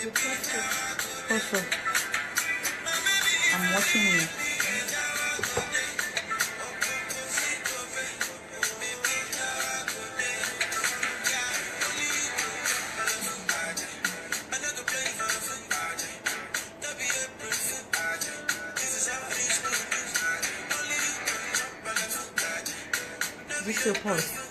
Also, I'm watching you. This is your pulse.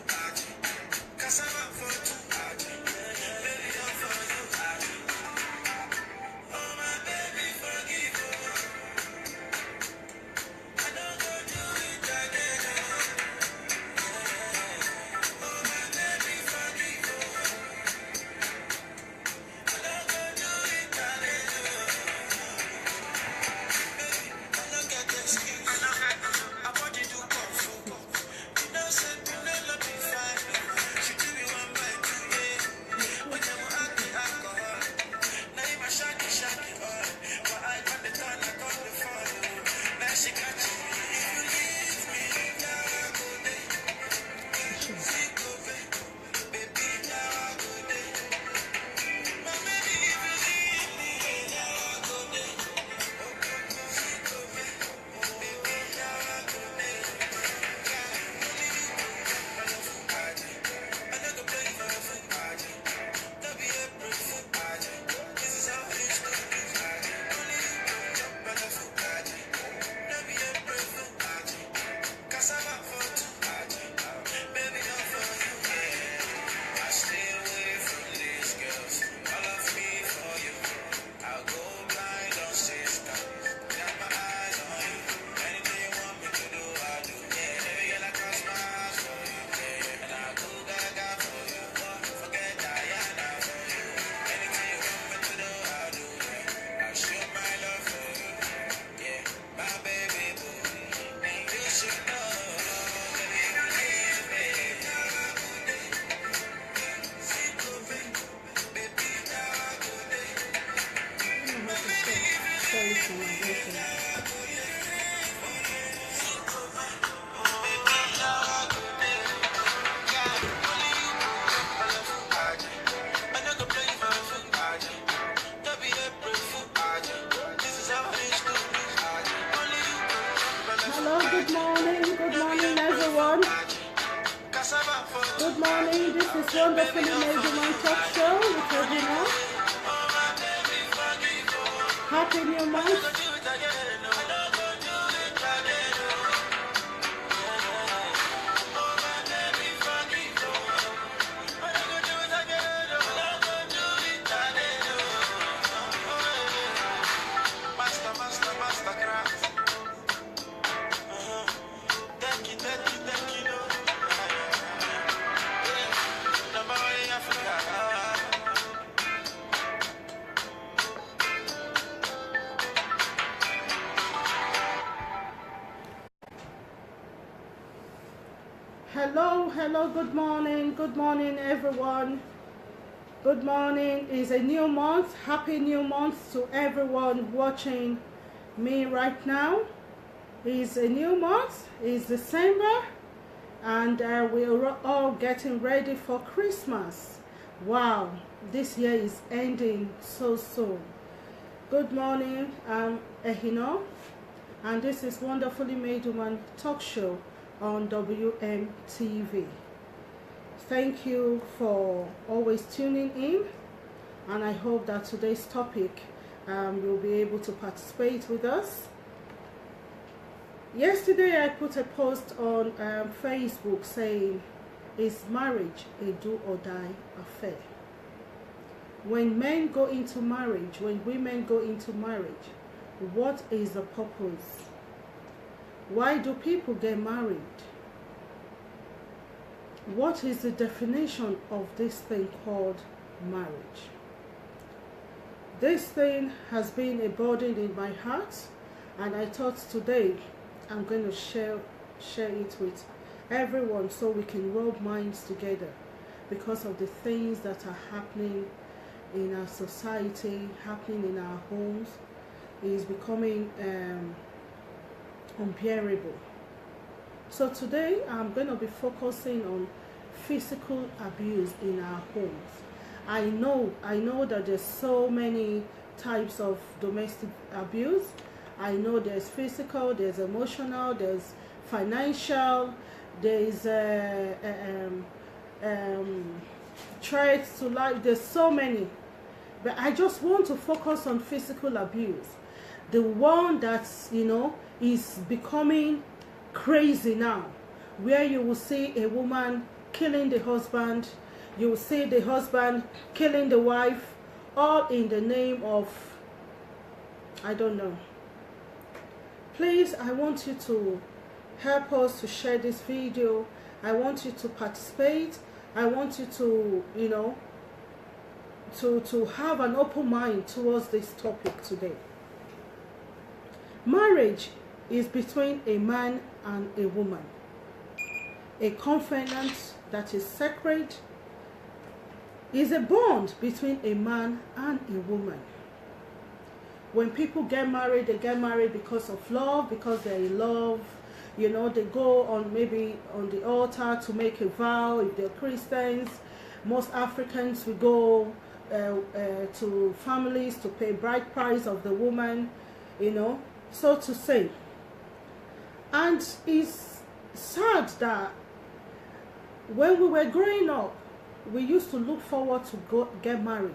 Good morning, this is Wonderfully Made Woman Talk Show with everyone. Happy New Month. Hello, good morning everyone. Good morning. It's a new month. Happy new month to everyone watching me right now. It's a new month. It's December and we're all getting ready for Christmas. Wow, this year is ending so soon. Good morning, I'm Ehino and this is Wonderfully Made Woman Talk Show on WMTV. Thank you for always tuning in, and I hope that today's topic you'll be able to participate with us. Yesterday I put a post on Facebook saying, is marriage a do or die affair? When men go into marriage, when women go into marriage, what is the purpose? Why do people get married? What is the definition of this thing called marriage? This thing has been a burden in my heart, and I thought today I'm going to share it with everyone so we can rub minds together, because of the things that are happening in our society, happening in our homes. It is becoming unbearable. So today I'm going to be focusing on physical abuse in our homes. I know that there's so many types of domestic abuse. I know there's physical, there's emotional, there's financial, there's threats to life. There's so many, but I just want to focus on physical abuse, the one that's, is becoming crazy now, where you will see a woman killing the husband, you will see the husband killing the wife, all in the name of, I don't know. Please, I want you to help us to share this video. I want you to participate. I want you to, to have an open mind towards this topic today. Marriage is between a man and a woman. A covenant that is sacred is a bond between a man and a woman. When people get married, they get married because of love, because they're in love. They go on maybe on the altar to make a vow. If they're Christians, most Africans, we go to families to pay bride price of the woman, so to say. And it's sad that when we were growing up, we used to look forward to get married.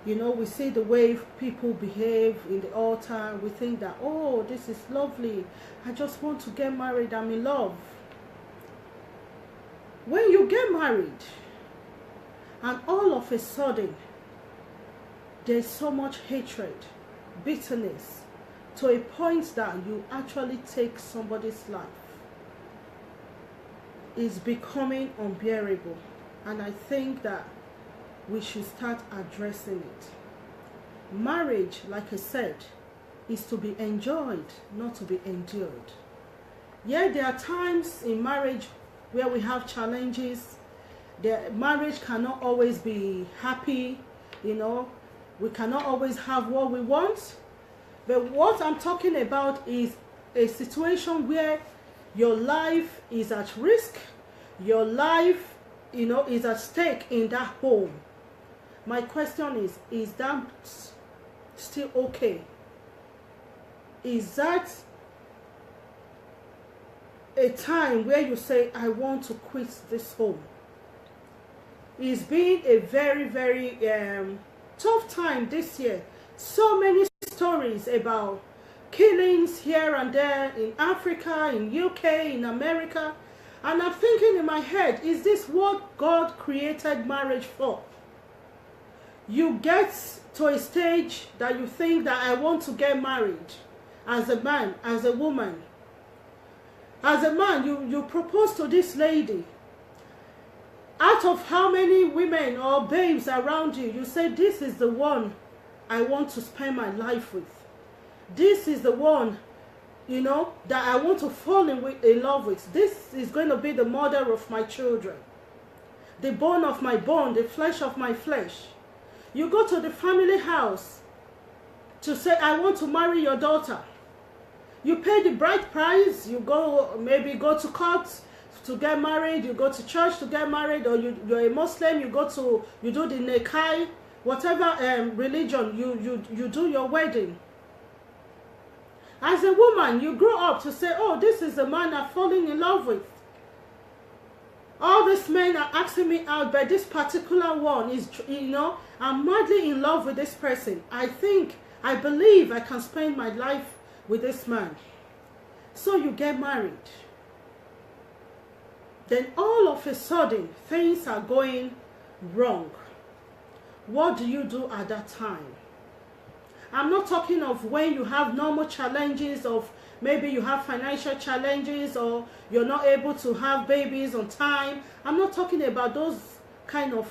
We see the way people behave in the altar. We think that, oh, this is lovely. I just want to get married. I'm in love. When you get married, and all of a sudden, there's so much hatred, bitterness, to a point that you actually take somebody's life, it's becoming unbearable. And I think that we should start addressing it. Marriage, like I said, is to be enjoyed, not to be endured. Yeah, there are times in marriage where we have challenges. Marriage cannot always be happy, we cannot always have what we want. But what I'm talking about is a situation where your life is at risk, your life, is at stake in that home. My question is that still okay? Is that a time where you say, I want to quit this home? It's been a very, very tough time this year. So many stories about killings here and there in Africa, in UK, in America. And I'm thinking in my head, is this what God created marriage for? You get to a stage that you think that I want to get married as a man, as a woman. As a man, you propose to this lady. Out of how many women or babes around you, you say, this is the one I want to spend my life with. This is the one, that I want to fall in love with. This is going to be the mother of my children. The bone of my bone, the flesh of my flesh. You go to the family house to say, I want to marry your daughter. You pay the bride price. You maybe go to court to get married. You go to church to get married, or you're a Muslim. You do the nikah, whatever religion. You do your wedding. As a woman, you grow up to say, oh, this is the man I'm falling in love with. All these men are asking me out, but this particular one is, I'm madly in love with this person. I believe I can spend my life with this man. So you get married. Then all of a sudden, things are going wrong. What do you do at that time? I'm not talking of when you have normal challenges of maybe you have financial challenges or you're not able to have babies on time. I'm not talking about those kind of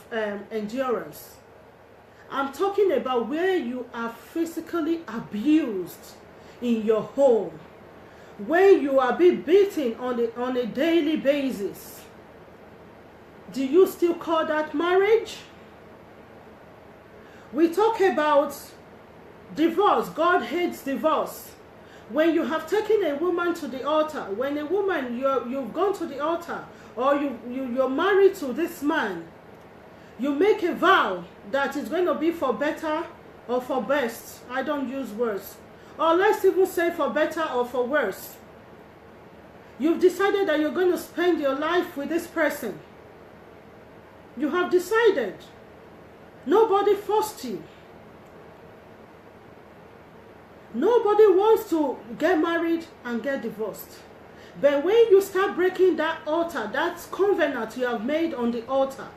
endurance. I'm talking about where you are physically abused in your home, when you are being beaten on a daily basis. Do you still call that marriage? We talk about divorce. God hates divorce. When you have taken a woman to the altar, when a woman, you've gone to the altar, or you're married to this man, You make a vow that it's going to be for better or for best. I don't use worse. Or let's even say for better or for worse. You've decided that you're going to spend your life with this person. You have decided. Nobody forced you. Nobody wants to get married and get divorced. But when you start breaking that altar, that covenant you have made on the altar,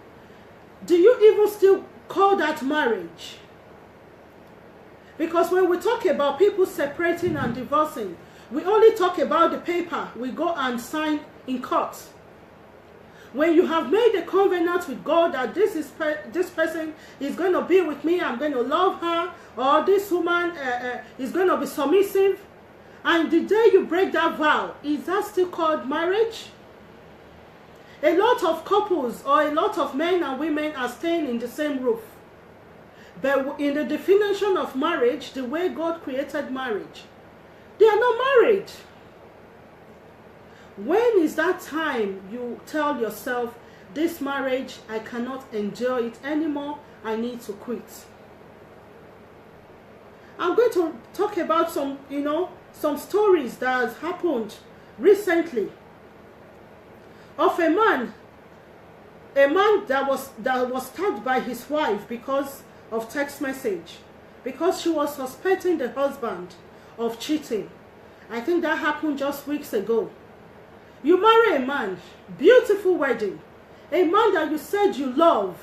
do you even still call that marriage? Because when we talk about people separating and divorcing, we only talk about the paper we go and sign in court. When you have made a covenant with God that this person is going to be with me, I'm going to love her, or this woman is going to be submissive, and the day you break that vow, is that still called marriage? A lot of couples or a lot of men and women are staying in the same roof. But in the definition of marriage, the way God created marriage, they are not married. When is that time you tell yourself, this marriage, I cannot enjoy it anymore, I need to quit? I'm going to talk about some stories that has happened recently of a man that was stabbed by his wife because of text message, because she was suspecting the husband of cheating. I think that happened just weeks ago. You marry a man, beautiful wedding, a man that you said you love,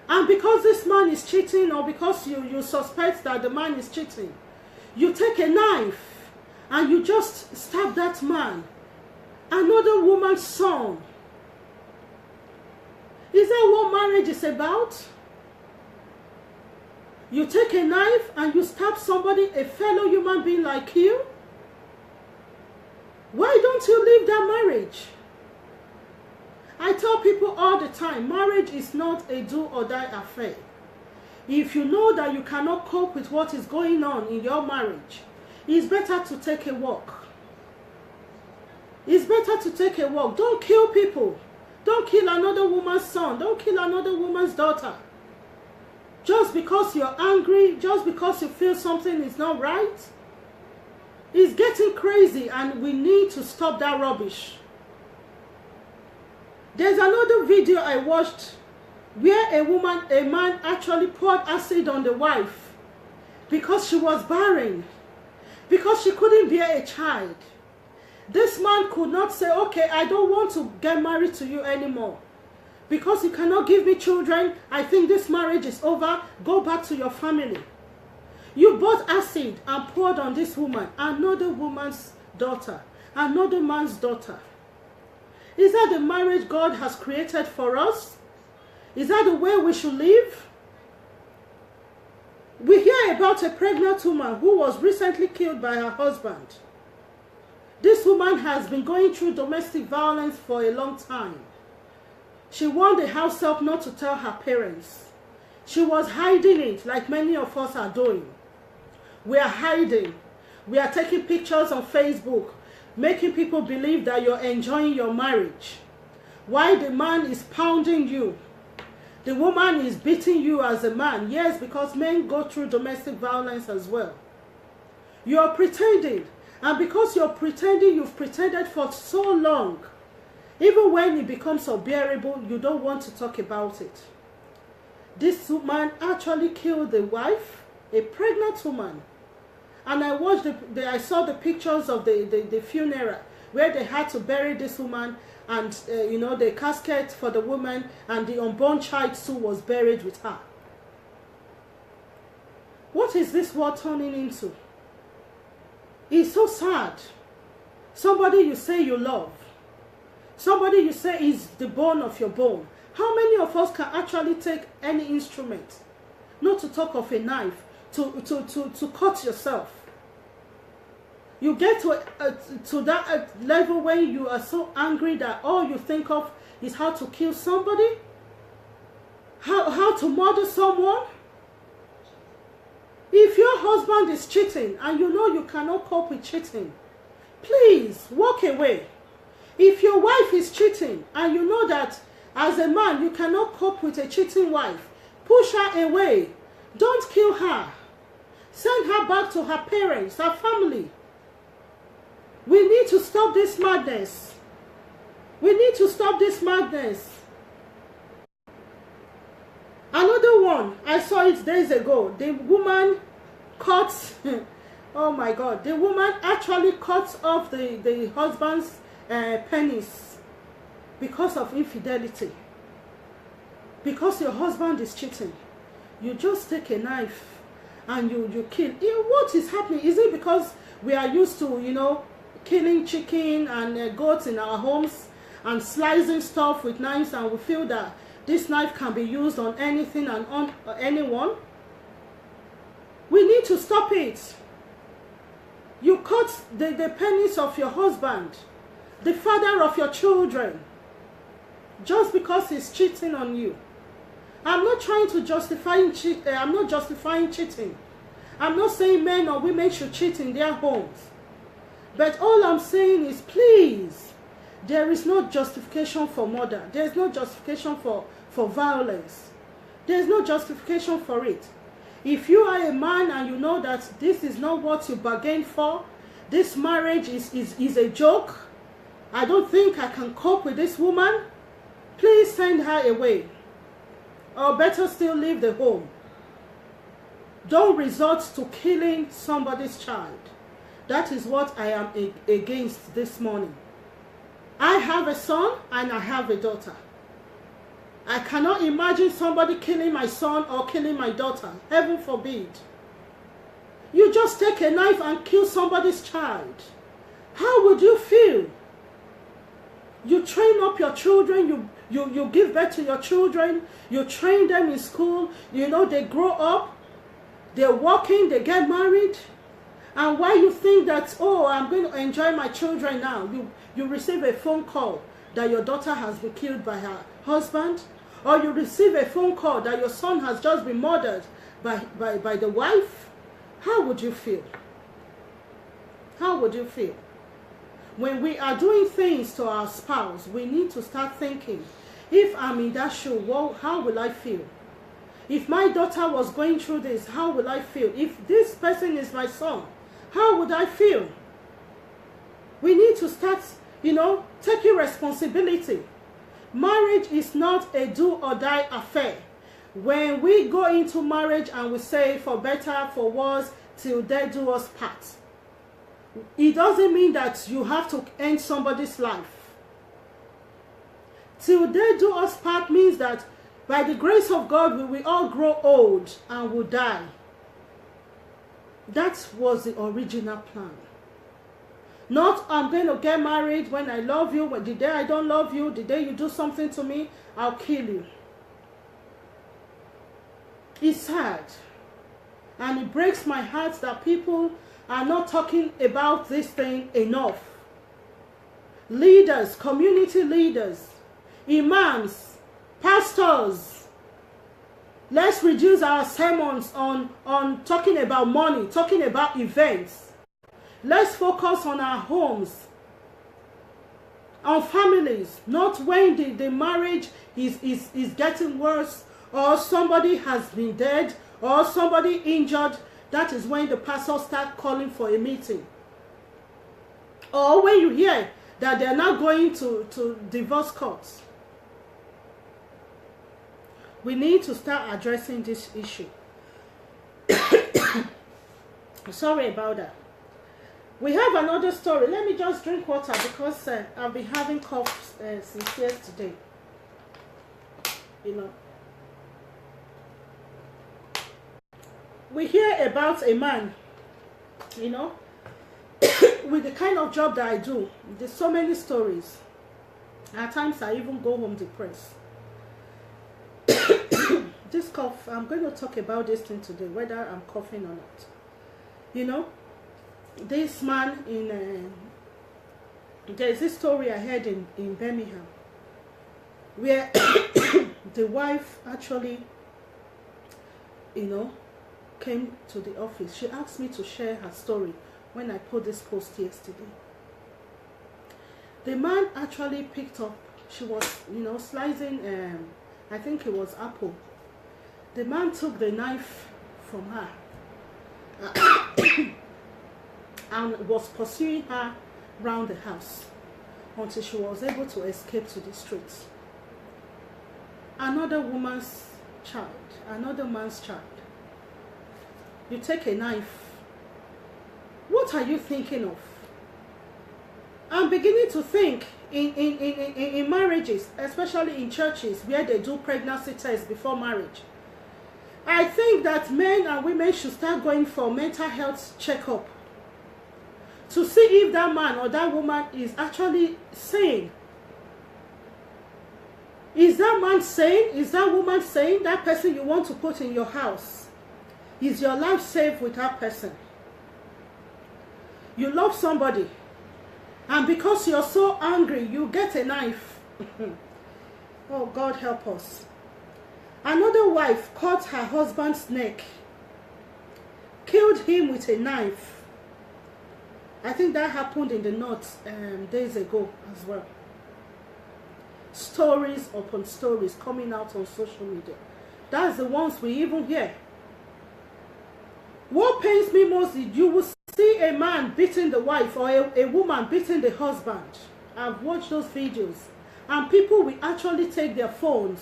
and because this man is cheating, or because you suspect that the man is cheating, you take a knife and you just stab that man, another woman's son. Is that what marriage is about? You take a knife and you stab somebody, a fellow human being like you? Why don't you leave that marriage? I tell people all the time, marriage is not a do or die affair. If you know that you cannot cope with what is going on in your marriage, it's better to take a walk. It's better to take a walk. Don't kill people. Don't kill another woman's son. Don't kill another woman's daughter. Just because you're angry, just because you feel something is not right. It's getting crazy, and we need to stop that rubbish. There's another video I watched where a man actually poured acid on the wife because she was barren, because she couldn't bear a child. This man could not say, okay, I don't want to get married to you anymore. Because you cannot give me children, I think this marriage is over. Go back to your family. You bought acid and poured on this woman, another woman's daughter, another man's daughter. Is that the marriage God has created for us? Is that the way we should live? We hear about a pregnant woman who was recently killed by her husband. This woman has been going through domestic violence for a long time. She warned the house help not to tell her parents. She was hiding it like many of us are doing. We are hiding. We are taking pictures on Facebook, making people believe that you're enjoying your marriage. Why the man is pounding you. The woman is beating you as a man. Yes, because men go through domestic violence as well. You're pretending. And because you're pretending, you've pretended for so long. Even when it becomes unbearable, you don't want to talk about it. This man actually killed the wife, a pregnant woman. And I watched I saw the pictures of the funeral where they had to bury this woman, and the casket for the woman, and the unborn child too was buried with her. What is this world turning into? It's so sad. Somebody you say you love, somebody you say is the bone of your bone. How many of us can actually take any instrument, not to talk of a knife, to cut yourself? You get to that level where you are so angry that all you think of is how to kill somebody, how to murder someone. If your husband is cheating and you know you cannot cope with cheating, please walk away. If your wife is cheating and you know that As a man, you cannot cope with a cheating wife. Push her away. Don't kill her. Send her back to her parents, her family. We need to stop this madness. We need to stop this madness. Another one, I saw it days ago. The woman cuts, oh my God, the woman actually cuts off the husband's penis because of infidelity. Because your husband is cheating. You just take a knife and you kill. What is happening? Is it because we are used to, you know, killing chicken and goats in our homes and slicing stuff with knives, and we feel that this knife can be used on anything and on anyone? We need to stop it. You cut the penis of your husband, the father of your children, just because he's cheating on you. I'm not trying to justify I'm not justifying cheating. I'm not saying men or women should cheat in their homes. But all I'm saying is, please, there is no justification for murder. There is no justification for violence. There is no justification for it. If you are a man and you know that this is not what you bargained for, this marriage is a joke, I don't think I can cope with this woman, please send her away. Or better still, leave the home. Don't resort to killing somebody's child. That is what I am against this morning. I have a son and I have a daughter. I cannot imagine somebody killing my son or killing my daughter. Heaven forbid. You just take a knife and kill somebody's child. How would you feel? You train up your children, you give birth to your children, you train them in school, you know, they grow up, they're working, they get married, and why you think that, oh, I'm going to enjoy my children now, you receive a phone call that your daughter has been killed by her husband, or you receive a phone call that your son has just been murdered by the wife, how would you feel? How would you feel? When we are doing things to our spouse, we need to start thinking, if I'm in that shoe, well, how will I feel? If my daughter was going through this, how will I feel? If this person is my son, how would I feel? We need to start, you know, taking responsibility. Marriage is not a do or die affair. When we go into marriage and we say, for better, for worse, till death do us part, it doesn't mean that you have to end somebody's life. Till death do us part means that by the grace of God, we will all grow old and will die. That was the original plan. Not, I'm going to get married when I love you, when the day I don't love you, the day you do something to me, I'll kill you. It's sad. And it breaks my heart that people are not talking about this thing enough. Leaders, community leaders, imams, pastors, let's reduce our sermons on talking about money, talking about events. Let's focus on our homes, on families, not when the marriage is getting worse, or somebody has been dead, or somebody injured. That is when the pastor starts calling for a meeting. Or when you hear that they're not going to divorce courts. We need to start addressing this issue. Sorry about that. We have another story. Let me just drink water because I've been having cough since yesterday. You know. We hear about a man, you know, with the kind of job that I do. There's so many stories. At times I even go home depressed. This cough, I'm going to talk about this thing today, whether I'm coughing or not. You know, this man there's this story I heard in Birmingham, where the wife actually, you know, came to the office. She asked me to share her story when I put this post yesterday. The man actually picked up she was, slicing, I think it was apple. The man took the knife from her and was pursuing her round the house until she was able to escape to the streets. Another woman's child, another man's child. You take a knife. What are you thinking of? I'm beginning to think in marriages, especially in churches where they do pregnancy tests before marriage. I think that men and women should start going for mental health checkup to see if that man or that woman is actually sane. Is that man sane? Is that woman sane? That person you want to put in your house, is your life safe with that person? You love somebody, and because you're so angry, you get a knife. Oh, God help us. Another wife cut her husband's neck, killed him with a knife. I think that happened in the north days ago as well. Stories upon stories coming out on social media. That's the ones we even hear. What pains me most is you will see a man beating the wife or a woman beating the husband. I've watched those videos, and people will actually take their phones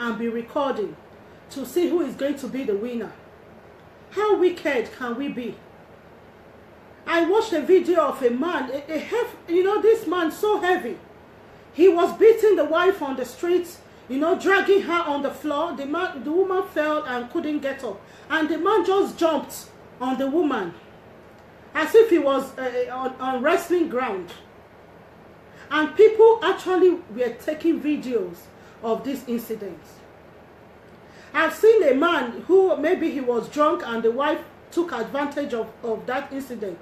and be recording to see who is going to be the winner. How wicked can we be? I watched a video of a man, this man so heavy. He was beating the wife on the street, dragging her on the floor. The woman fell and couldn't get up. And the man just jumped on the woman as if he was on wrestling ground. And people actually were taking videos of this incident. I've seen a man who maybe he was drunk and the wife took advantage of that incident,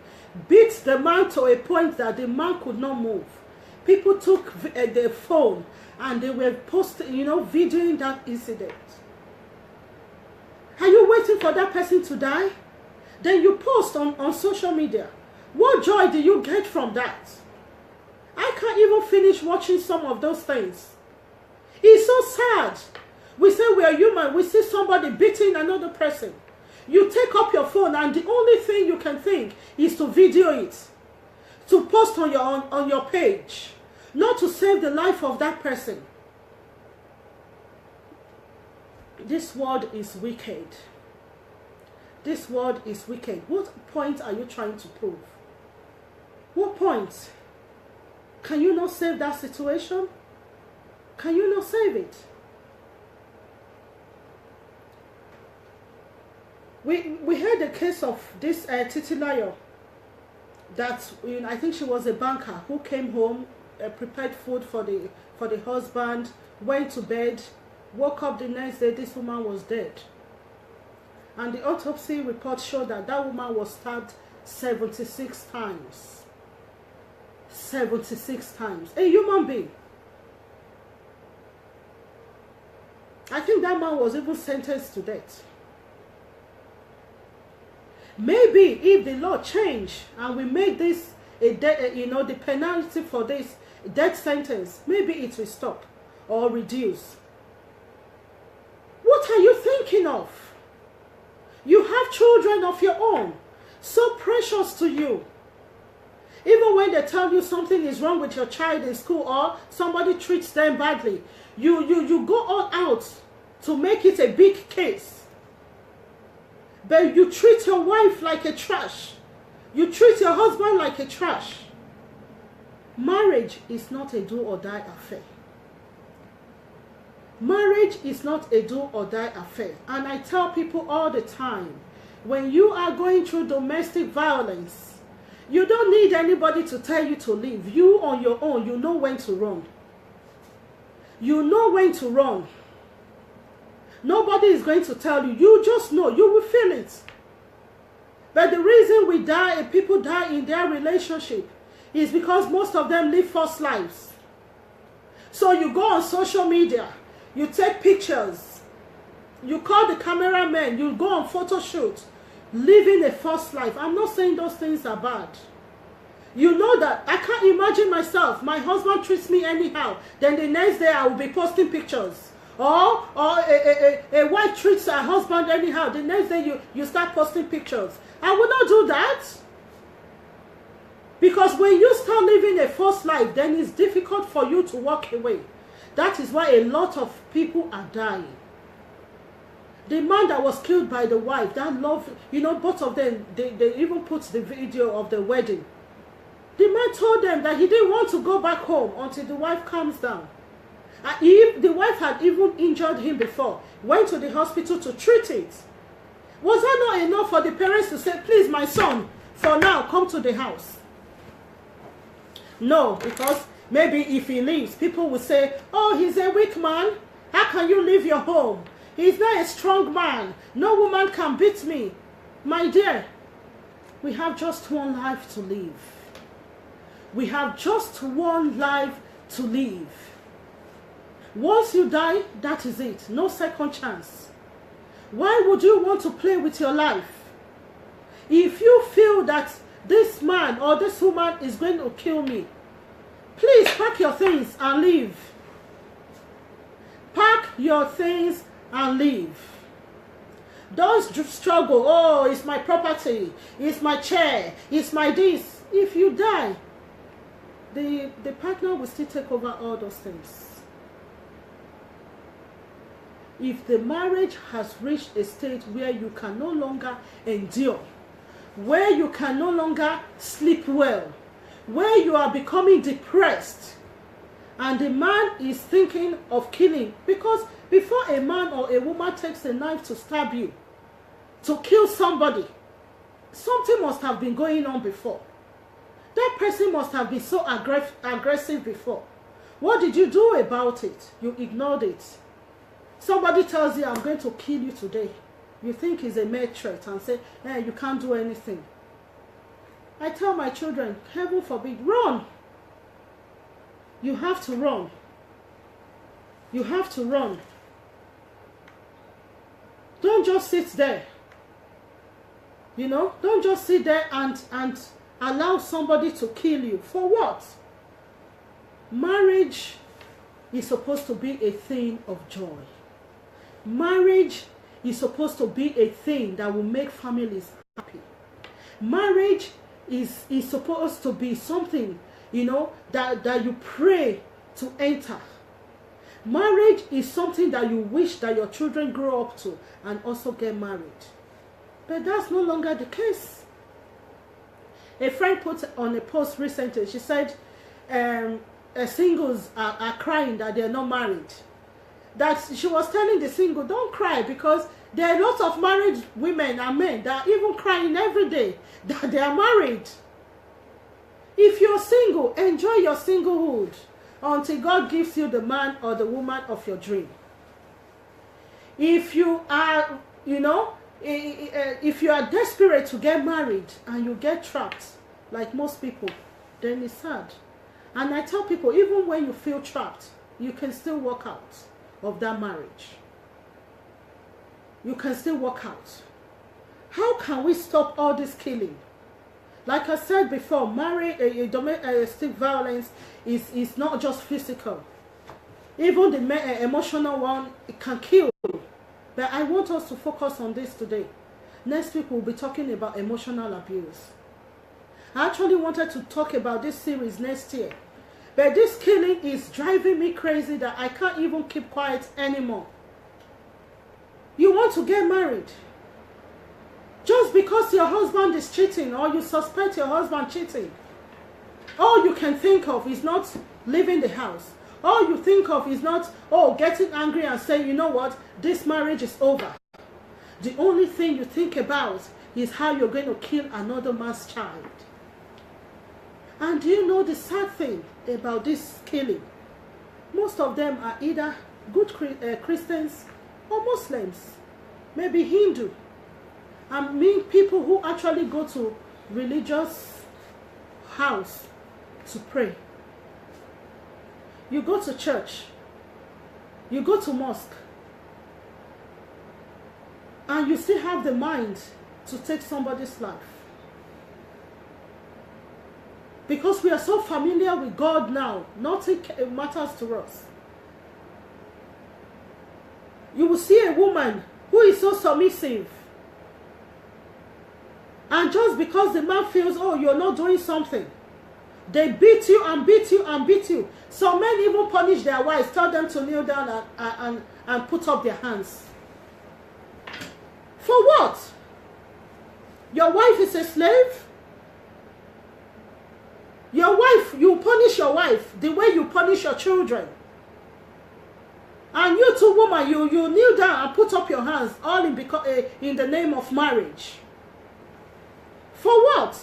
beat the man to a point that the man could not move. People took their phone and they were posting, videoing that incident. Are you waiting for that person to die? Then you post on social media. What joy do you get from that? I can't even finish watching some of those things. It's so sad. We say we are human. We see somebody beating another person. You take up your phone and the only thing you can think is to video it, to post on your page, not to save the life of that person. This world is wicked. This world is wicked. What point are you trying to prove? What point? Can you not save that situation? Can you not save it? We heard the case of this Titilayo that I think she was a banker who came home, prepared food for the husband, went to bed, woke up the next day, this woman was dead. And the autopsy report showed that that woman was stabbed 76 times. 76 times. A human being. I think that man was even sentenced to death. Maybe if the law changed and we make this the penalty for this death sentence, maybe it will stop or reduce. What are you thinking of? You have children of your own, so precious to you. Even when they tell you something is wrong with your child in school or somebody treats them badly, you go all out to make it a big case. But you treat your wife like a trash. You treat your husband like a trash. Marriage is not a do or die affair. Marriage is not a do or die affair. And I tell people all the time, when you are going through domestic violence, you don't need anybody to tell you to leave. You on your own, you know when to run. You know when to run. Nobody is going to tell you. You just know. You will feel it. But the reason people die in their relationship is because most of them live false lives. So you go on social media, you take pictures, you call the cameraman, you go on photo shoot, living a false life. I'm not saying those things are bad. You know that I can't imagine myself. My husband treats me anyhow. Then the next day I will be posting pictures. Or a wife treats her husband anyhow. The next day you start posting pictures. I will not do that. Because when you start living a false life, then it's difficult for you to walk away. That is why a lot of people are dying. The man that was killed by the wife, that love, both of them, they even put the video of the wedding. The man told them that he didn't want to go back home until the wife calms down. The wife had even injured him before, went to the hospital to treat it. Was that not enough for the parents to say, please, my son, for now, come to the house? No, because maybe if he leaves, people will say, oh, he's a weak man. How can you leave your home? He's not a strong man. No woman can beat me. My dear, we have just one life to live. We have just one life to live. Once you die, that is it. No second chance. Why would you want to play with your life? If you feel that this man or this woman is going to kill me, please pack your things and leave. Pack your things and leave. Don't struggle. Oh, it's my property. It's my chair. It's my this. If you die, the partner will still take over all those things. If the marriage has reached a state where you can no longer endure, where you can no longer sleep well, where you are becoming depressed, and the man is thinking of killing, because before a man or a woman takes a knife to stab you, to kill somebody, something must have been going on before. That person must have been so aggressive before. What did you do about it? You ignored it. Somebody tells you, I'm going to kill you today. You think it's a mere threat and say, hey, you can't do anything. I tell my children, heaven forbid, run. You have to run. You have to run. Don't just sit there. Don't just sit there and allow somebody to kill you. For what? Marriage is supposed to be a thing of joy. Marriage is supposed to be a thing that will make families happy. Marriage is supposed to be something, that you pray to enter. Marriage is something that you wish that your children grow up to and also get married. But that's no longer the case. A friend put on a post recently, she said, singles are crying that they're not married. That she was telling the single, don't cry, because there are lots of married women and men that are even crying every day that they are married. If you're single, enjoy your singlehood until God gives you the man or the woman of your dream. If you are, if you are desperate to get married and you get trapped, like most people, then it's sad. And I tell people, even when you feel trapped, you can still walk out of that marriage. You can still walk out. How can we stop all this killing? Like I said before, domestic violence is not just physical. Even the emotional one, it can kill. But I want us to focus on this today. Next week we'll be talking about emotional abuse. I actually wanted to talk about this series next year. But this killing is driving me crazy that I can't even keep quiet anymore. You want to get married. Just because your husband is cheating or you suspect your husband cheating, all you can think of is not leaving the house. All you think of is not, getting angry and saying, you know what, this marriage is over. The only thing you think about is how you're going to kill another man's child. And do you know the sad thing about this killing? Most of them are either good Christians or Muslims, maybe Hindu. I mean people who actually go to religious house to pray. You go to church, you go to mosque, and you still have the mind to take somebody's life. Because we are so familiar with God now, nothing matters to us. You will see a woman who is so submissive, and just because the man feels, oh, you're not doing something, they beat you and beat you and beat you. Some men even punish their wives, tell them to kneel down and put up their hands. For what? Your wife is a slave? Your wife, you punish your wife the way you punish your children. And you two woman, you kneel down and put up your hands, all in the name of marriage. For what?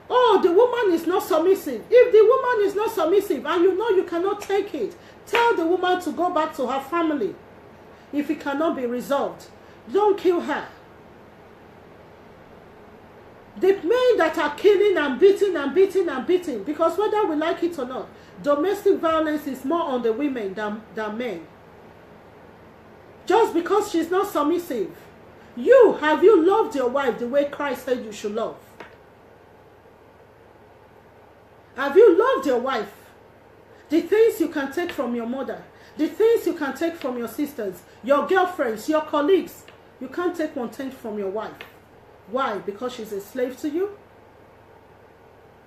Oh, the woman is not submissive. If the woman is not submissive and you know you cannot take it, tell the woman to go back to her family. If it cannot be resolved, don't kill her. The men that are killing and beating and beating and beating, because whether we like it or not, domestic violence is more on the women than men. Just because she's not submissive. Have you loved your wife the way Christ said you should love? Have you loved your wife? The things you can take from your mother, the things you can take from your sisters, your girlfriends, your colleagues, you can't take 1/10 from your wife. Why? Because she's a slave to you?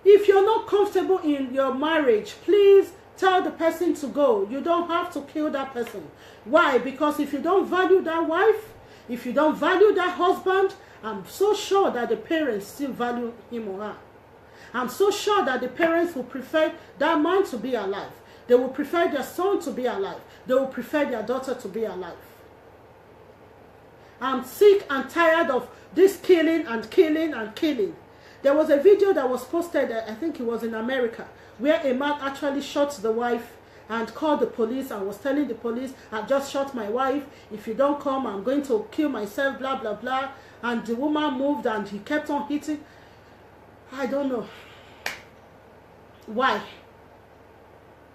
If you're not comfortable in your marriage, please tell the person to go. You don't have to kill that person. Why? Because if you don't value that wife, if you don't value that husband, I'm so sure that the parents still value him or her. I'm so sure that the parents will prefer that man to be alive. They will prefer their son to be alive. They will prefer their daughter to be alive. I'm sick and tired of this killing and killing and killing. There was a video that was posted, I think it was in America, where a man actually shot the wife and called the police and was telling the police, I've just shot my wife. If you don't come, I'm going to kill myself, blah, blah, blah. And the woman moved and he kept on hitting. I don't know. Why?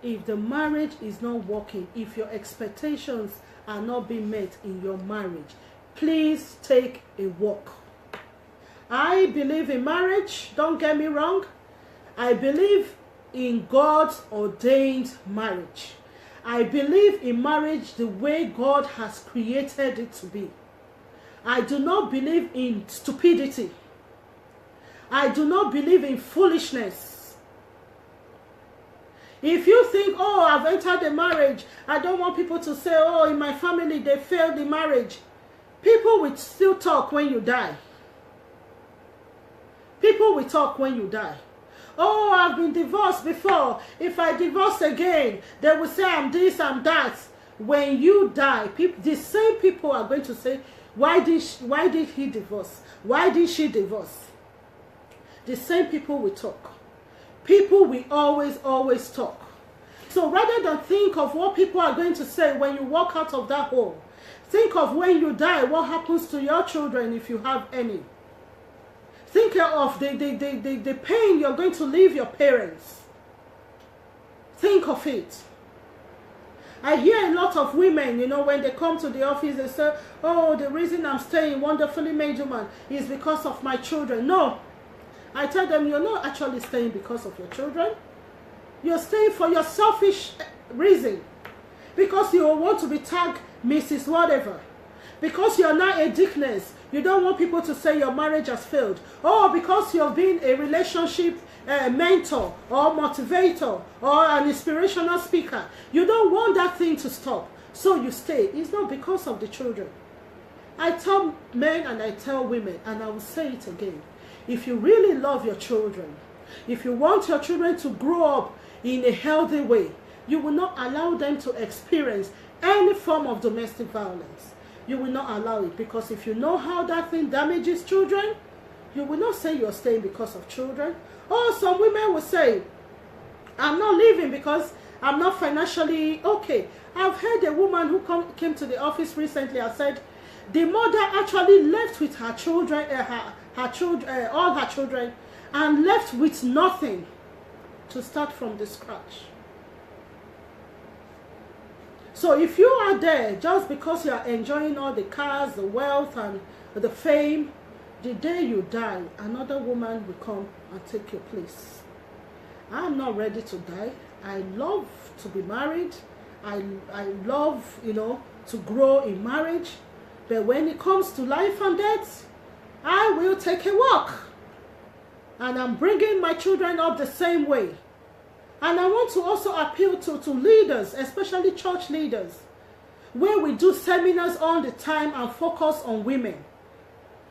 If the marriage is not working, if your expectations are not being met in your marriage, please take a walk. I believe in marriage, don't get me wrong. I believe in God's ordained marriage. I believe in marriage the way God has created it to be. I do not believe in stupidity. I do not believe in foolishness. If you think, oh, I've entered a marriage, I don't want people to say, oh, in my family they failed the marriage. People will still talk when you die. People will talk when you die. Oh, I've been divorced before. If I divorce again, they will say I'm this, I'm that. When you die, the same people are going to say, why did he divorce? Why did she divorce? The same people will talk. People will always talk. So rather than think of what people are going to say when you walk out of that hole, think of when you die, what happens to your children if you have any. Think of the pain you're going to leave your parents. Think of it. I hear a lot of women, when they come to the office, they say, oh, the reason I'm staying wonderfully made woman is because of my children. No. I tell them, you're not actually staying because of your children. You're staying for your selfish reason. Because you want to be tagged Mrs. Whatever. Because you're not a deaconess. You don't want people to say your marriage has failed. Oh, because you've been a relationship mentor or motivator or an inspirational speaker. You don't want that thing to stop. So you stay. It's not because of the children. I tell men and I tell women, and I will say it again. If you really love your children, if you want your children to grow up in a healthy way, you will not allow them to experience any form of domestic violence. You will not allow it, because if you know how that thing damages children, you will not say you're staying because of children. Or some women will say, I'm not leaving because I'm not financially okay. I've heard a woman who came to the office recently and said the mother actually left with her children, all her children, and left with nothing to start from the scratch. So if you are there just because you are enjoying all the cars, the wealth, and the fame, the day you die, another woman will come and take your place. I'm not ready to die. I love to be married. I love, to grow in marriage. But when it comes to life and death, I will take a walk. And I'm bringing my children up the same way. And I want to also appeal to leaders, especially church leaders, where we do seminars all the time and focus on women.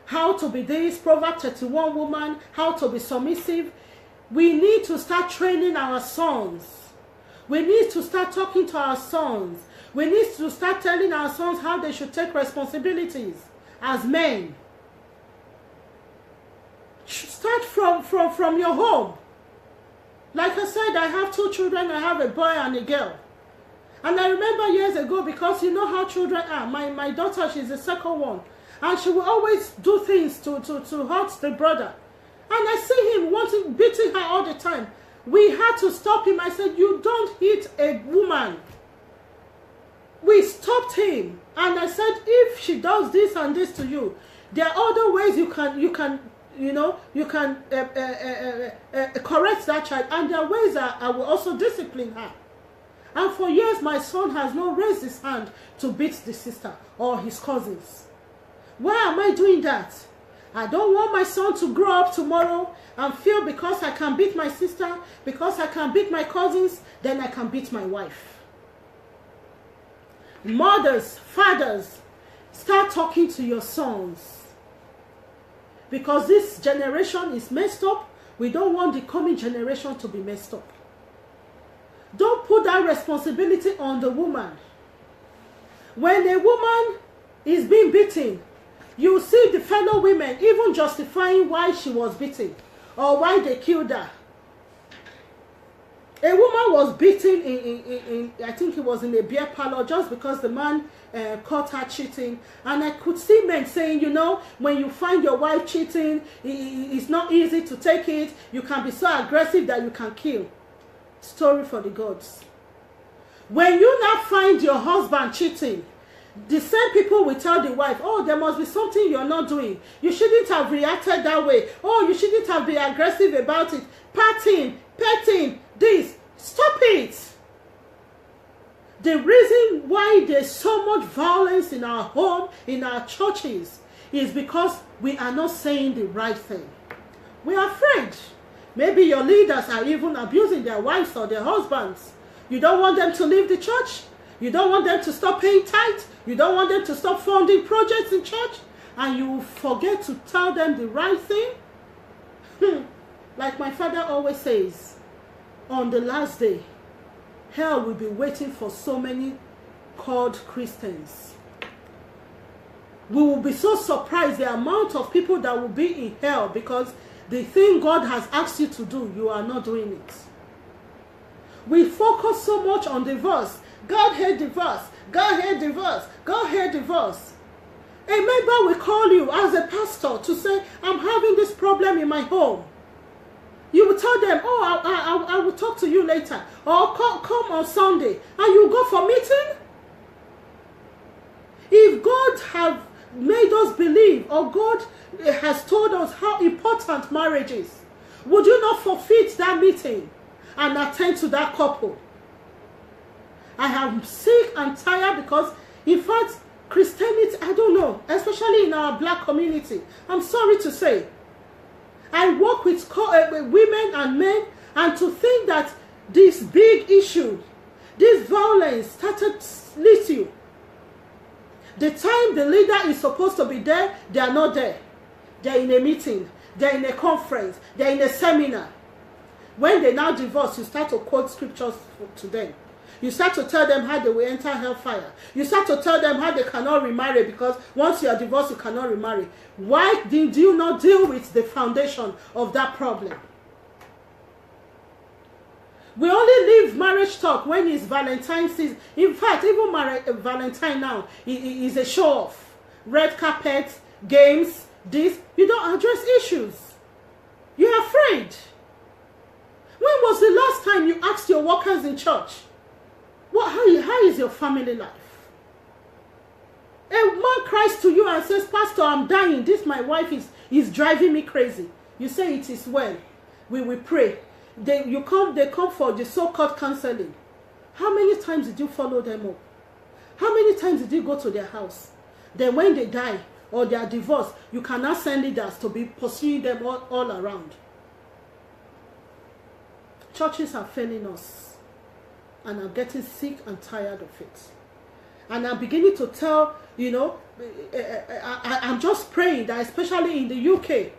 How to be this, Proverbs 31 woman, how to be submissive. We need to start training our sons. We need to start talking to our sons. We need to start telling our sons how they should take responsibilities as men. Start from your home. Like I said, I have 2 children. I have a boy and a girl. And I remember years ago, because you know how children are. My daughter, she's the second one. And she will always do things to hurt the brother. And I see him beating her all the time. We had to stop him. I said, you don't hit a woman. We stopped him. And I said, if she does this and this to you, there are other ways you can correct that child, and there are ways that I will also discipline her. And for years, my son has not raised his hand to beat the sister or his cousins. Why am I doing that? I don't want my son to grow up tomorrow and feel because I can beat my sister, because I can beat my cousins, then I can beat my wife. Mothers, fathers, start talking to your sons. Because this generation is messed up. We don't want the coming generation to be messed up. Don't put that responsibility on the woman. When a woman is being beaten, you see the fellow women even justifying why she was beaten or why they killed her. A woman was beaten in I think it was in a beer parlor just because the man caught her cheating. And I could see men saying, when you find your wife cheating, it's not easy to take it. You can be so aggressive that you can kill. Story for the gods. When you now find your husband cheating, the same people will tell the wife, oh, there must be something you're not doing. You shouldn't have reacted that way. Oh, you shouldn't have been aggressive about it. Patting, petting, this. Stop it. The reason why there's so much violence in our home, in our churches, is because we are not saying the right thing. We are afraid. Maybe your leaders are even abusing their wives or their husbands. You don't want them to leave the church. You don't want them to stop paying tithes. You don't want them to stop funding projects in church. And you forget to tell them the right thing. Like my father always says, on the last day, hell will be waiting for so many called Christians. We will be so surprised the amount of people that will be in hell because the thing God has asked you to do, you are not doing it. We focus so much on divorce. God hate divorce. God hate divorce. God hate divorce. A member will call you as a pastor to say, I'm having this problem in my home. You will tell them, oh, I will talk to you later. Or come on Sunday. And you go for meeting. If God have made us believe, or God has told us how important marriage is, would you not forfeit that meeting and attend to that couple? I am sick and tired because, in fact, Christianity, I don't know, especially in our black community, I'm sorry to say, I work with women and men, and to think that this big issue, this violence started little. The time the leader is supposed to be there, they are not there. They're in a meeting, they're in a conference, they're in a seminar. When they now divorce, you start to quote scriptures to them. You start to tell them how they will enter hellfire. You start to tell them how they cannot remarry because once you are divorced, you cannot remarry. Why did you not deal with the foundation of that problem? We only leave marriage talk when it's Valentine's season. In fact, even Valentine now is a show-off. Red carpet, games, this. You don't address issues. You're afraid. When was the last time you asked your workers in church, how is your family life? A man cries to you and says, Pastor, I'm dying. My wife It's driving me crazy. You say it is well. We will pray. They come for the so-called counseling. How many times did you follow them up? How many times did you go to their house? Then when they die or they are divorced, you cannot send leaders to be pursuing them all around. Churches are failing us. And I'm getting sick and tired of it. And I'm beginning to tell, I'm just praying that especially in the UK,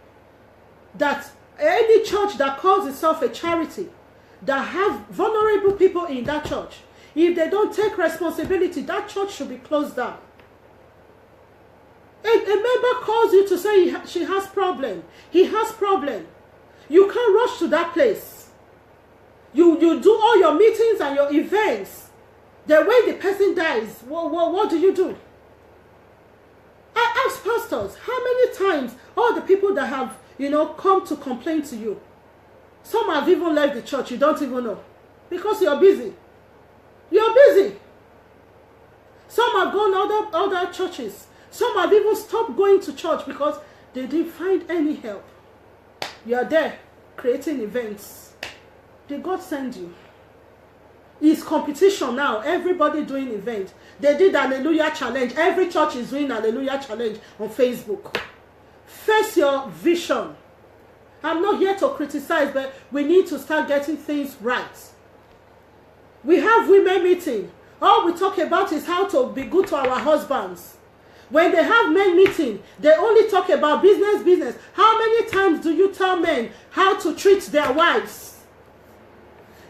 that any church that calls itself a charity, that have vulnerable people in that church, if they don't take responsibility, that church should be closed down. A member calls you to say she has problem. He has problem. You can't rush to that place. You do all your meetings and your events. Then when the person dies, what do you do? I ask pastors, how many times all the people that have, come to complain to you, some have even left the church, you don't even know. Because you're busy. You're busy. Some have gone other churches. Some have even stopped going to church because they didn't find any help. You are there creating events. Did God send you? It's competition now. Everybody doing events. They did Hallelujah Challenge. Every church is doing Hallelujah Challenge on Facebook. Face your vision. I'm not here to criticize, but we need to start getting things right. We have women meeting. All we talk about is how to be good to our husbands. When they have men meeting, they only talk about business. How many times do you tell men how to treat their wives?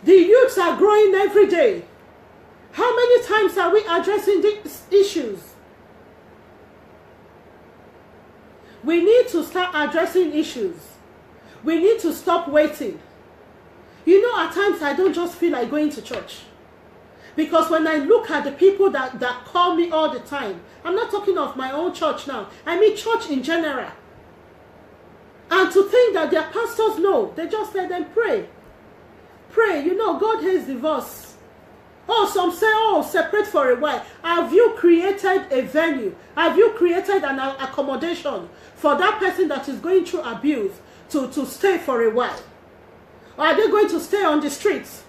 The youths are growing every day. How many times are we addressing these issues? We need to start addressing issues. We need to stop waiting. At times I don't just feel like going to church. Because when I look at the people that call me all the time, I'm not talking of my own church now. I mean church in general. And to think that their pastors know, they just let them pray. Pray, God hates divorce. Oh, some say, separate for a while. Have you created a venue? Have you created an accommodation for that person that is going through abuse to stay for a while? Or are they going to stay on the streets?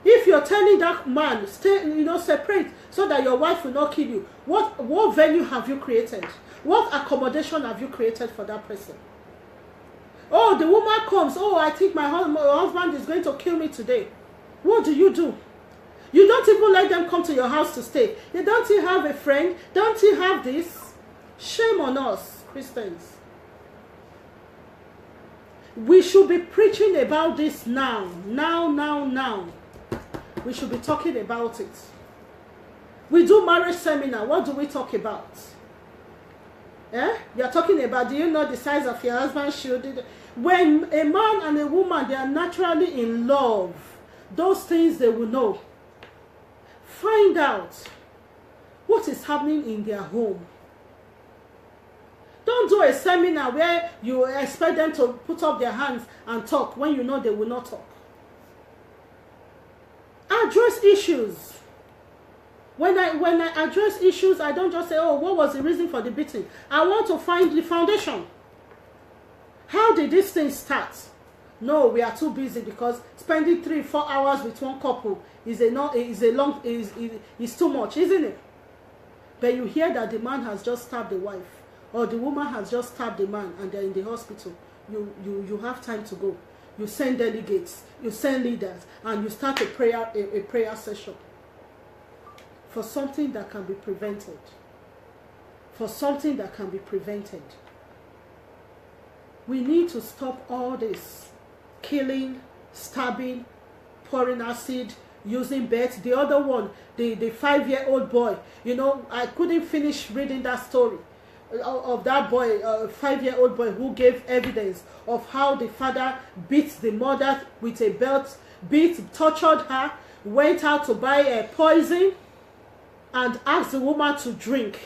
If you're telling that man, stay, separate so that your wife will not kill you, what venue have you created? What accommodation have you created for that person? Oh, the woman comes, I think my husband is going to kill me today. What do? You don't even let them come to your house to stay. Don't you have a friend? Don't you have this? Shame on us, Christians. We should be preaching about this now. Now. We should be talking about it. We do marriage seminar. What do we talk about? You're talking about, do you know the size of your husband's shoe? When a man and a woman, they are naturally in love, those things they will know. Find out what is happening in their home. Don't do a seminar where you expect them to put up their hands and talk when you know they will not talk. Address issues. When I address issues, I don't just say, what was the reason for the beating? I want to find the foundation. How did this thing start? No, we are too busy because spending 3-4 hours with one couple is too much, isn't it? But you hear that the man has just stabbed the wife, or the woman has just stabbed the man, and they're in the hospital. You have time to go. You send delegates, you send leaders, and you start a prayer session for something that can be prevented. We need to stop all this killing, stabbing, pouring acid, using beds. The other one, the 5-year-old boy, I couldn't finish reading that story of that boy, 5-year-old boy who gave evidence of how the father beat the mother with a belt, tortured her, went out to buy a poison, and asked the woman to drink.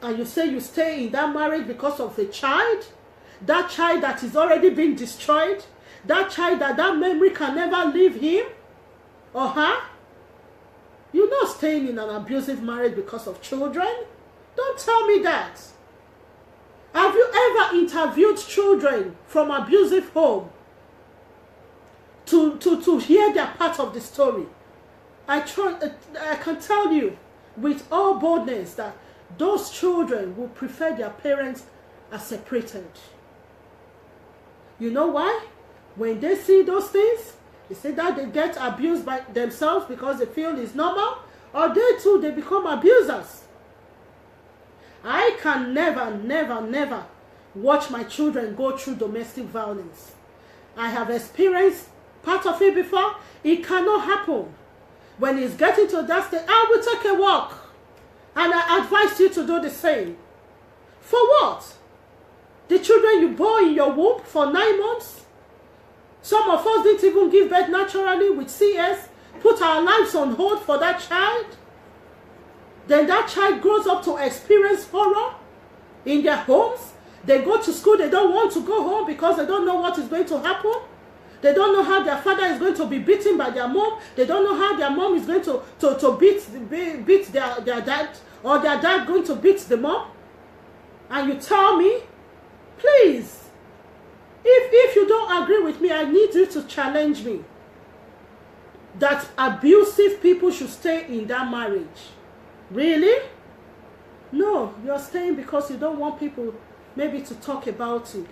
And you say you stay in that marriage because of a child? That child that is already been destroyed? That child that memory can never leave him or her? You're not staying in an abusive marriage because of children? Don't tell me that. Have you ever interviewed children from abusive home to hear their part of the story? I can tell you with all boldness that those children will prefer their parents are separated. You know why? When they see those things, they say that they get abused by themselves because they feel it's normal, or they too, they become abusers. I can never watch my children go through domestic violence. I have experienced part of it before. It cannot happen. When it's getting to that stage, I will take a walk. And I advise you to do the same. For what? The children you bore in your womb for 9 months? Some of us didn't even give birth naturally with CS, put our lives on hold for that child. Then that child grows up to experience horror in their homes. They go to school, they don't want to go home because they don't know what is going to happen. They don't know how their father is going to be beaten by their mom. They don't know how their mom is going to beat their dad, or their dad going to beat the mom. And you tell me, please, if you don't agree with me, I need you to challenge me that abusive people should stay in that marriage. Really? No, you're staying because you don't want people maybe to talk about it.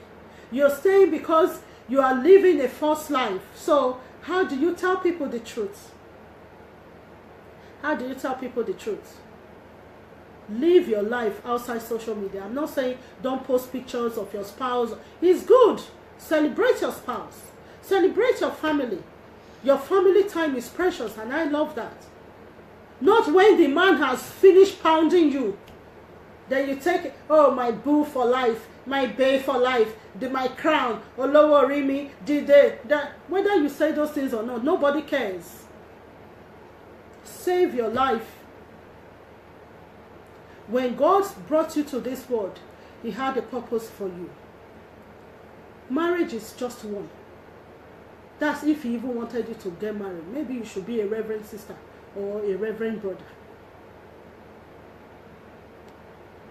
You're staying because you are living a false life. So how do you tell people the truth? How do you tell people the truth? Live your life outside social media. I'm not saying don't post pictures of your spouse. It's good. Celebrate your spouse. Celebrate your family. Your family time is precious, and I love that. Not when the man has finished pounding you. Then you take, oh, my boo for life, my bae for life, my crown, Olowo Rimi, that. Whether you say those things or not, nobody cares. Save your life. When God brought you to this world, He had a purpose for you. Marriage is just one. That's if He even wanted you to get married. Maybe you should be a reverend sister or a reverend brother.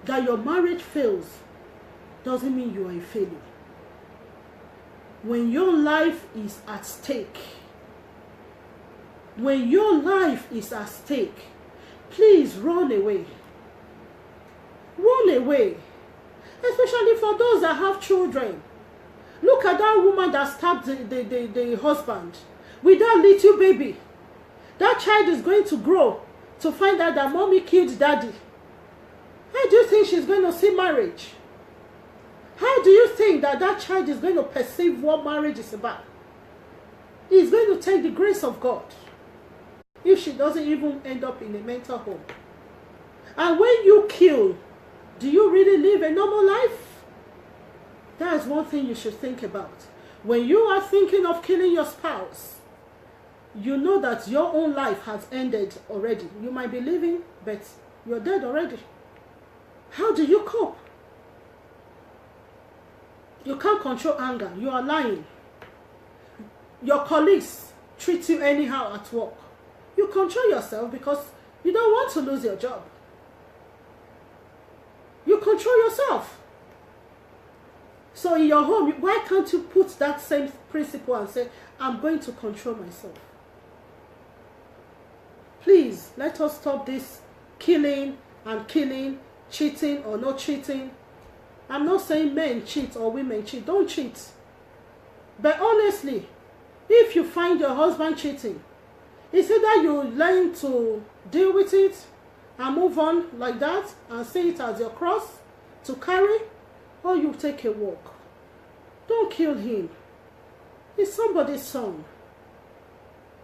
That your marriage fails doesn't mean you are a failure. When your life is at stake, please run away. Run away. Especially for those that have children. Look at that woman that stabbed the husband with that little baby. That child is going to grow to find out that mommy killed daddy. How do you think she's going to see marriage? How do you think that child is going to perceive what marriage is about? It's going to take the grace of God if she doesn't even end up in a mental home. And when you kill, do you really live a normal life? That is one thing you should think about. When you are thinking of killing your spouse, you know that your own life has ended already. You might be living, but you're dead already. How do you cope? You can't control anger. You are lying. Your colleagues treat you anyhow at work. You control yourself because you don't want to lose your job. You control yourself. So in your home, why can't you put that same principle and say, I'm going to control myself? Please, let us stop this killing and killing, cheating or not cheating. I'm not saying men cheat or women cheat. Don't cheat. But honestly, if you find your husband cheating, it's either you learn to deal with it and move on like that and see it as your cross to carry, or you take a walk. Don't kill him. He's somebody's son.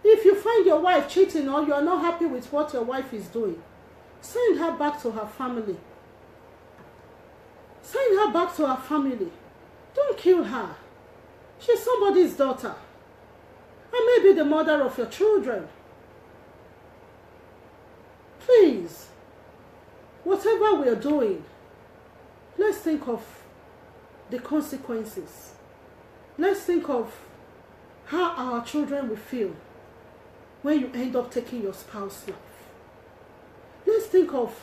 If you find your wife cheating or you are not happy with what your wife is doing, send her back to her family. Send her back to her family. Don't kill her. She's somebody's daughter. And maybe the mother of your children. Please, whatever we are doing, let's think of the consequences. Let's think of how our children will feel when you end up taking your spouse's life. Let's think of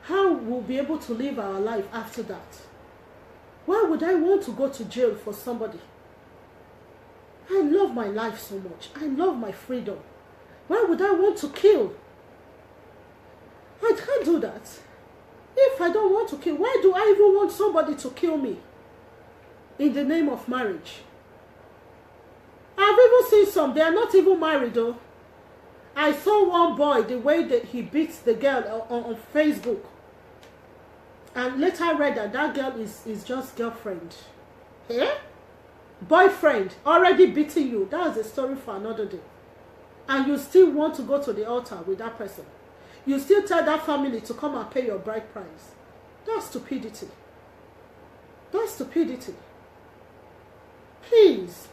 how we'll be able to live our life after that. Why would I want to go to jail for somebody? I love my life so much. I love my freedom. Why would I want to kill? I can't do that. If I don't want to kill, why do I even want somebody to kill me in the name of marriage? I've even seen some, they are not even married though. I saw one boy, the way that he beats the girl on Facebook. And later I read that that girl is just girlfriend. Eh? Boyfriend already beating you. That's a story for another day. And you still want to go to the altar with that person. You still tell that family to come and pay your bride price. That's stupidity. That's stupidity. Please.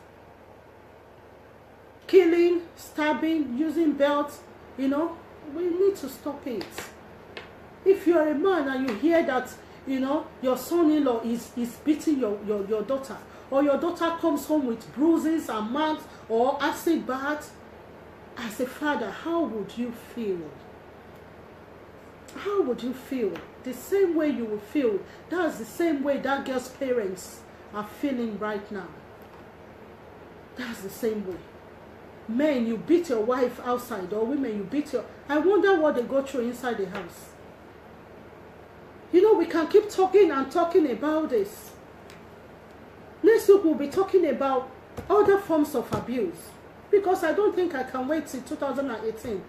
Killing, stabbing, using belts, you know, we need to stop it. If you're a man and you hear that, you know, your son-in-law is beating your daughter, or your daughter comes home with bruises and marks or acid bath, as a father, how would you feel? How would you feel? The same way you would feel. That's the same way that girl's parents are feeling right now. That's the same way. Men, you beat your wife outside, or women, you beat your... I wonder what they go through inside the house. You know, we can keep talking and talking about this. Next week, we'll be talking about other forms of abuse. Because I don't think I can wait till 2018.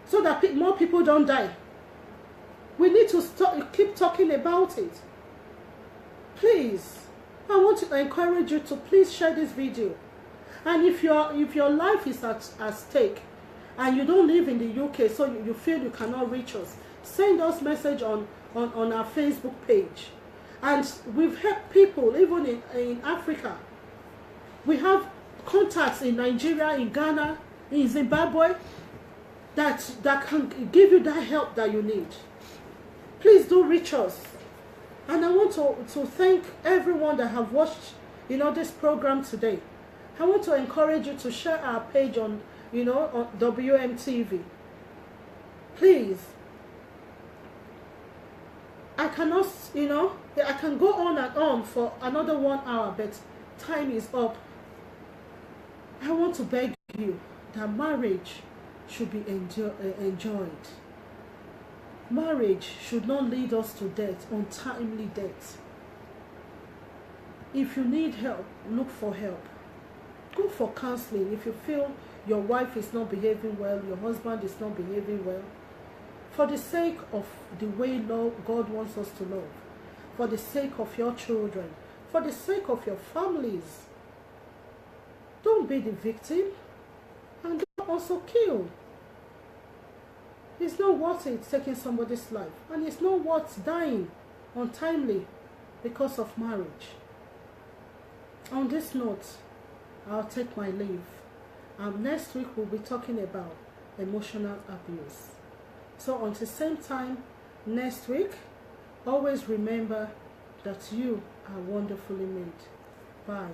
So that more people don't die. We need to keep talking about it. Please, I want to encourage you to please share this video. And if your life is at stake and you don't live in the UK, so you feel you cannot reach us, send us message on our Facebook page. And we've helped people even in Africa. We have contacts in Nigeria, in Ghana, in Zimbabwe that can give you that help that you need. Please do reach us. And I want to thank everyone that have watched, you know, this program today. I want to encourage you to share our page on, you know, on WMTV. Please. I cannot, you know, I can go on and on for another 1 hour, but time is up. I want to beg you that marriage should be enjoyed. Marriage should not lead us to death, untimely death. If you need help, look for help. Go for counseling. If you feel your wife is not behaving well, your husband is not behaving well, for the sake of the way God wants us to love, for the sake of your children, for the sake of your families, don't be the victim and don't also kill. It's not worth it taking somebody's life, and it's not worth dying untimely because of marriage. On this note, I'll take my leave. Next week we'll be talking about emotional abuse. So until same time next week, always remember that you are wonderfully made. Bye.